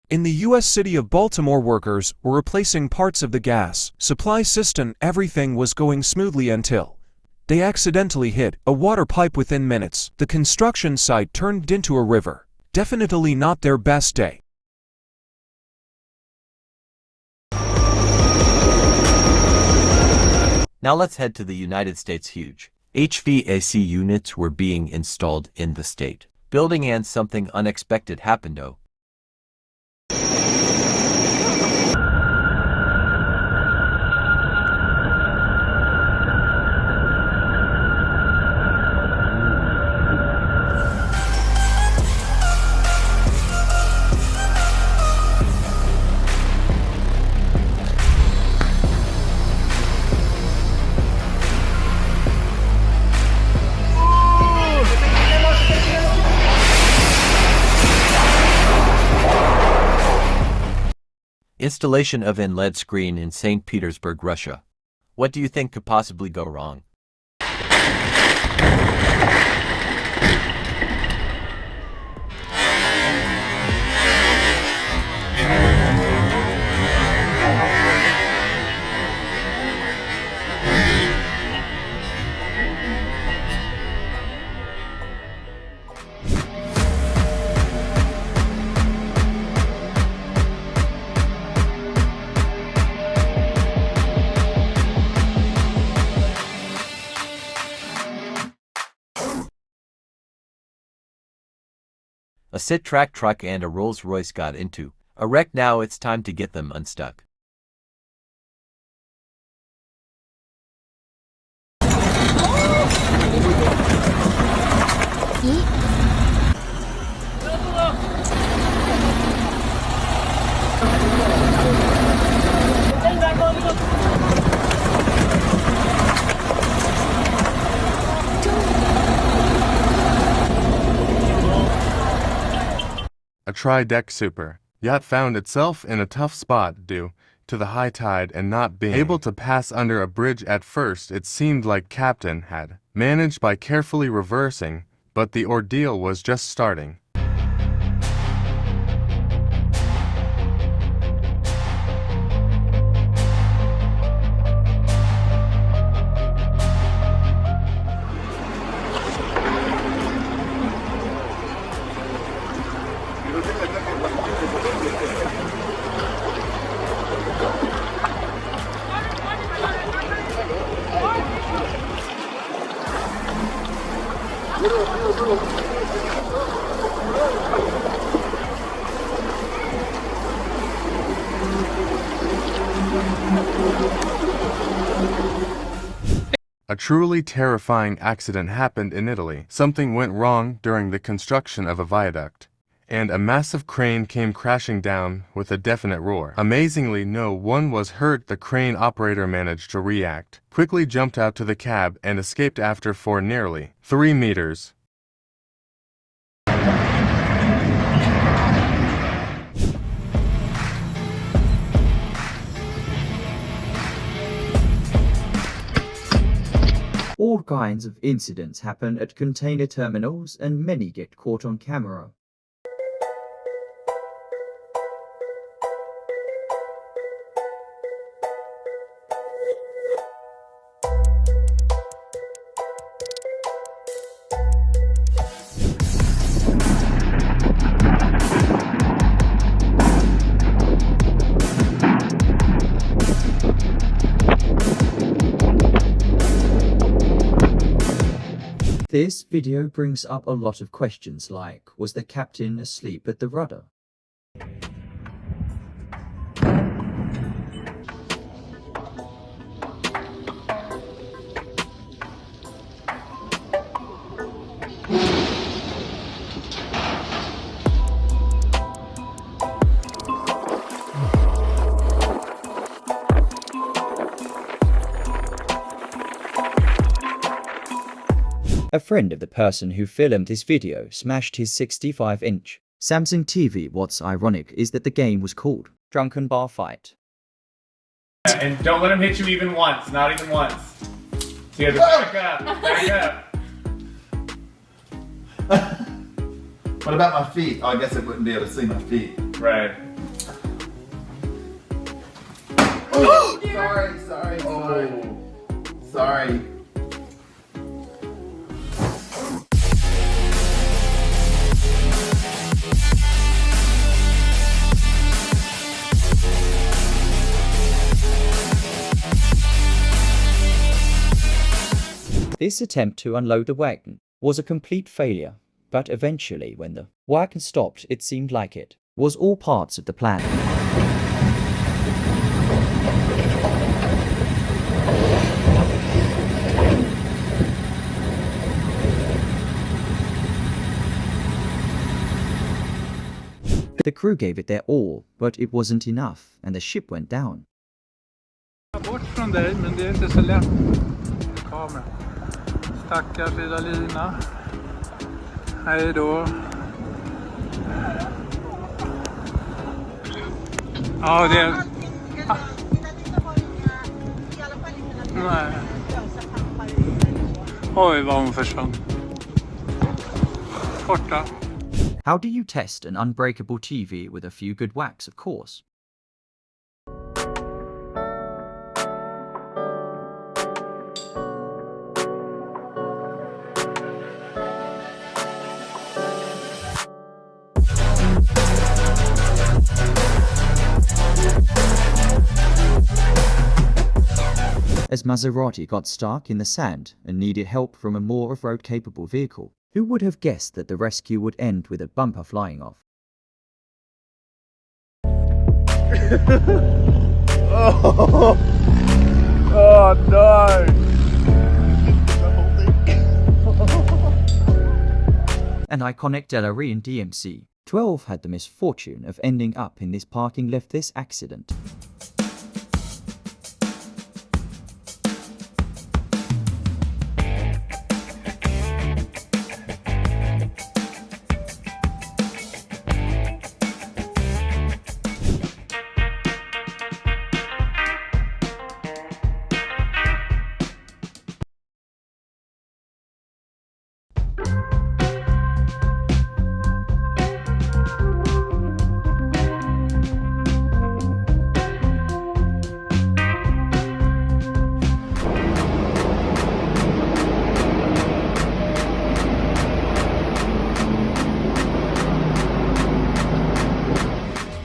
In the U.S. city of Baltimore, workers were replacing parts of the gas supply system. Everything was going smoothly until they accidentally hit a water pipe. Within minutes, the construction site turned into a river. Definitely not their best day. Now let's head to the United States. Huge HVAC units were being installed in the state building, and something unexpected happened. Installation of an LED screen in St. Petersburg, Russia. What do you think could possibly go wrong? A Sit-Track truck and a Rolls-Royce got into a wreck. Now it's time to get them unstuck. A tri-deck super yacht found itself in a tough spot due to the high tide and not being able to pass under a bridge. At first, it seemed like Captain had managed by carefully reversing, but the ordeal was just starting. A truly terrifying accident happened in Italy. Something went wrong during the construction of a viaduct, and a massive crane came crashing down with a deafening roar. Amazingly, no one was hurt. The crane operator managed to react, quickly jumped out to the cab, and escaped after for nearly 3 meters. All kinds of incidents happen at container terminals, and many get caught on camera. This video brings up a lot of questions like, was the captain asleep at the rudder? A friend of the person who filmed this video smashed his 65-inch Samsung TV. What's ironic is that the game was called Drunken Bar Fight. And don't let him hit you even once, not even once. So you have to back up, What about my feet? Oh, I guess I wouldn't be able to see my feet. Right. Oh, sorry. Sorry. This attempt to unload the wagon was a complete failure, but eventually when the wagon stopped it seemed like it was all parts of the plan. The crew gave it their all, but it wasn't enough and the ship went down. Bort från dig, men det är inte så lätt. Kamera. Stackars lilla lina. Hej då. Ja, det är... Nej. Oj, vad hon försvann. Borta. How do you test an unbreakable TV with a few good whacks, of course? As Maserati got stuck in the sand and needed help from a more off-road capable vehicle, who would have guessed that the rescue would end with a bumper flying off? Oh no! An iconic Delarian DMC 12 had the misfortune of ending up in this parking left this accident.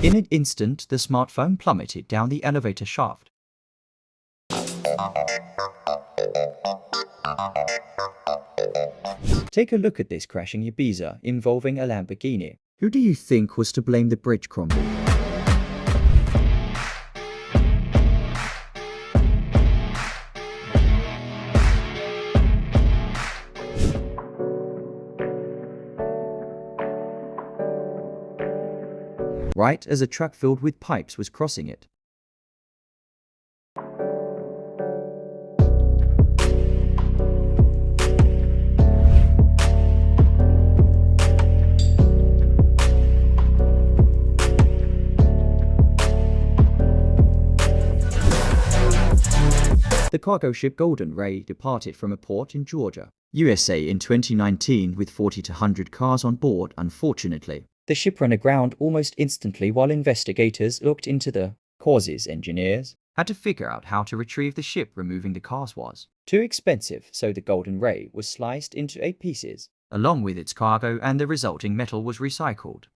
In an instant, the smartphone plummeted down the elevator shaft. Take a look at this crashing Ibiza involving a Lamborghini. Who do you think was to blame the bridge crumble? Right as a truck filled with pipes was crossing it. The cargo ship Golden Ray departed from a port in Georgia, USA in 2019 with 40 to 100 cars on board. Unfortunately, the ship ran aground almost instantly while investigators looked into the causes. Engineers had to figure out how to retrieve the ship. Removing the cars was too expensive, so the Golden Ray was sliced into 8 pieces, along with its cargo, and the resulting metal was recycled.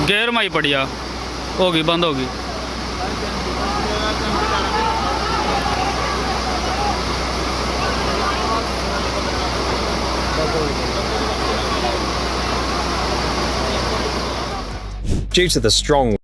Gear में ही पड़िया होगी, बंद होगी। Due to the strong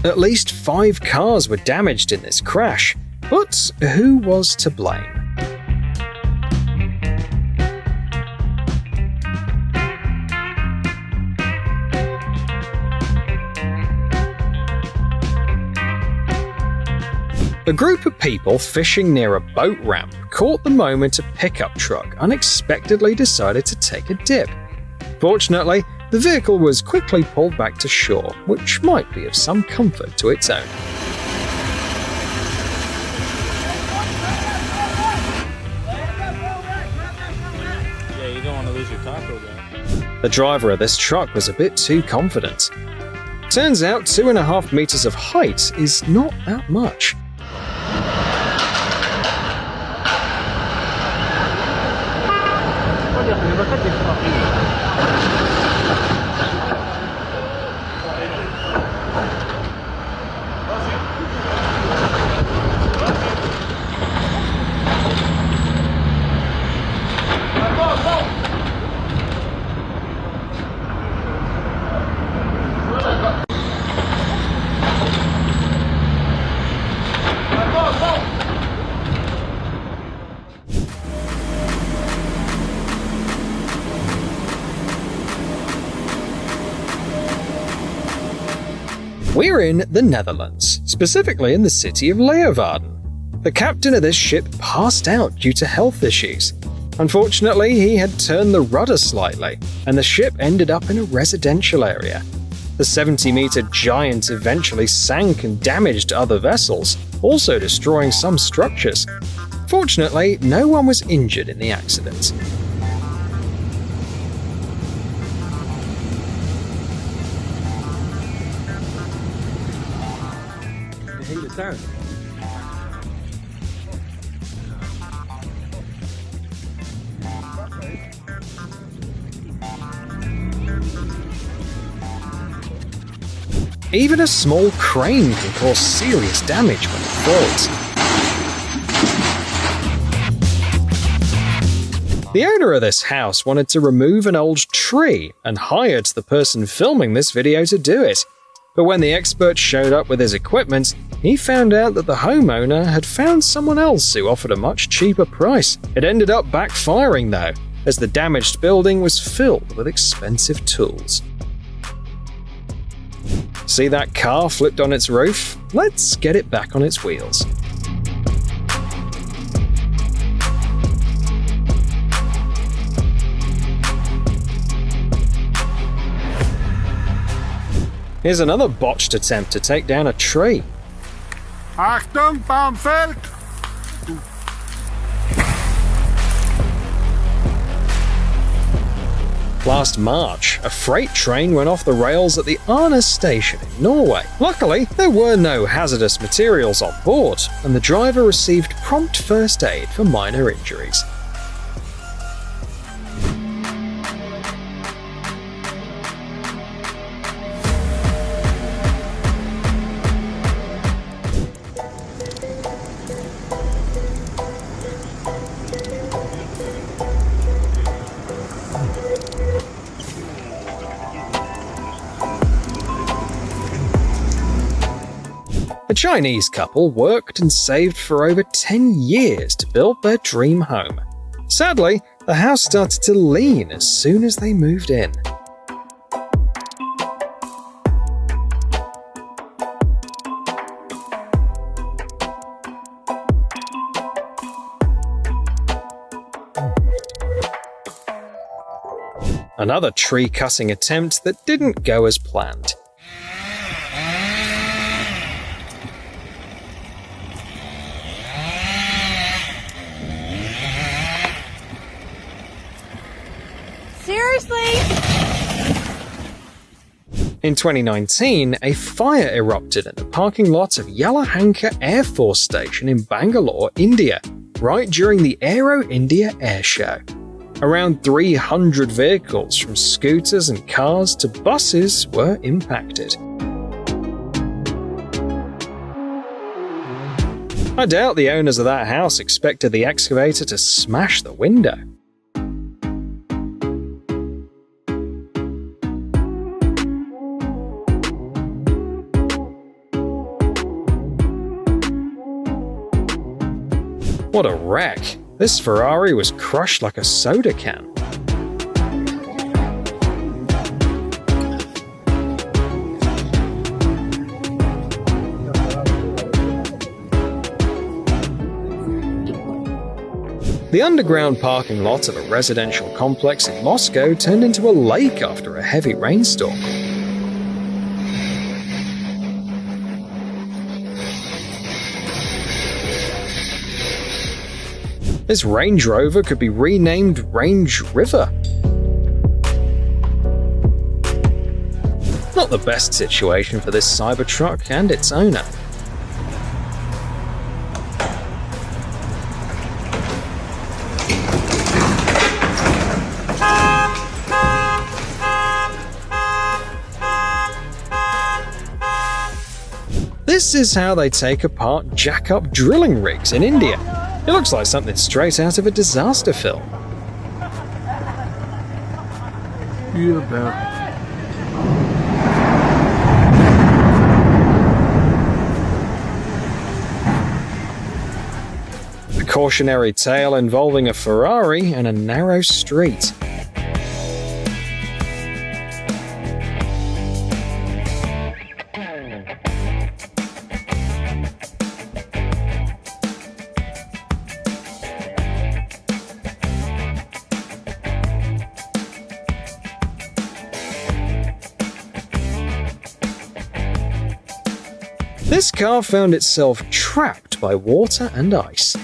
At least 5 cars were damaged in this crash, but who was to blame? A group of people fishing near a boat ramp caught the moment a pickup truck unexpectedly decided to take a dip. Fortunately, the vehicle was quickly pulled back to shore, which might be of some comfort to its owner. Yeah, you don't want to lose your taco guy. The driver of this truck was a bit too confident. Turns out 2.5 meters of height is not that much. We're in the Netherlands, specifically in the city of Leeuwarden. The captain of this ship passed out due to health issues. Unfortunately, he had turned the rudder slightly, and the ship ended up in a residential area. The 70-meter giant eventually sank and damaged other vessels, also destroying some structures. Fortunately, no one was injured in the accident. Even a small crane can cause serious damage when it falls. The owner of this house wanted to remove an old tree and hired the person filming this video to do it. But when the expert showed up with his equipment, he found out that the homeowner had found someone else who offered a much cheaper price. It ended up backfiring though, as the damaged building was filled with expensive tools. See that car flipped on its roof? Let's get it back on its wheels. Here's another botched attempt to take down a tree. Achtung, Baumfeld! Last March, a freight train went off the rails at the Arna station in Norway. Luckily, there were no hazardous materials on board, and the driver received prompt first aid for minor injuries. A Chinese couple worked and saved for over 10 years to build their dream home. Sadly, The house started to lean as soon as they moved in. Another tree-cutting attempt that didn't go as planned. Seriously? In 2019, a fire erupted in the parking lot of Yelahanka Air Force Station in Bangalore, India, right during the Aero India Air Show. Around 300 vehicles, from scooters and cars to buses, were impacted. I doubt the owners of that house expected the excavator to smash the window. What a wreck! This Ferrari was crushed like a soda can. The underground parking lot of a residential complex in Moscow turned into a lake after a heavy rainstorm. This Range Rover could be renamed Range River. Not the best situation for this Cybertruck and its owner. This is how they take apart jack-up drilling rigs in India. It looks like something straight out of a disaster film. A cautionary tale involving a Ferrari and a narrow street. This car found itself trapped by water and ice.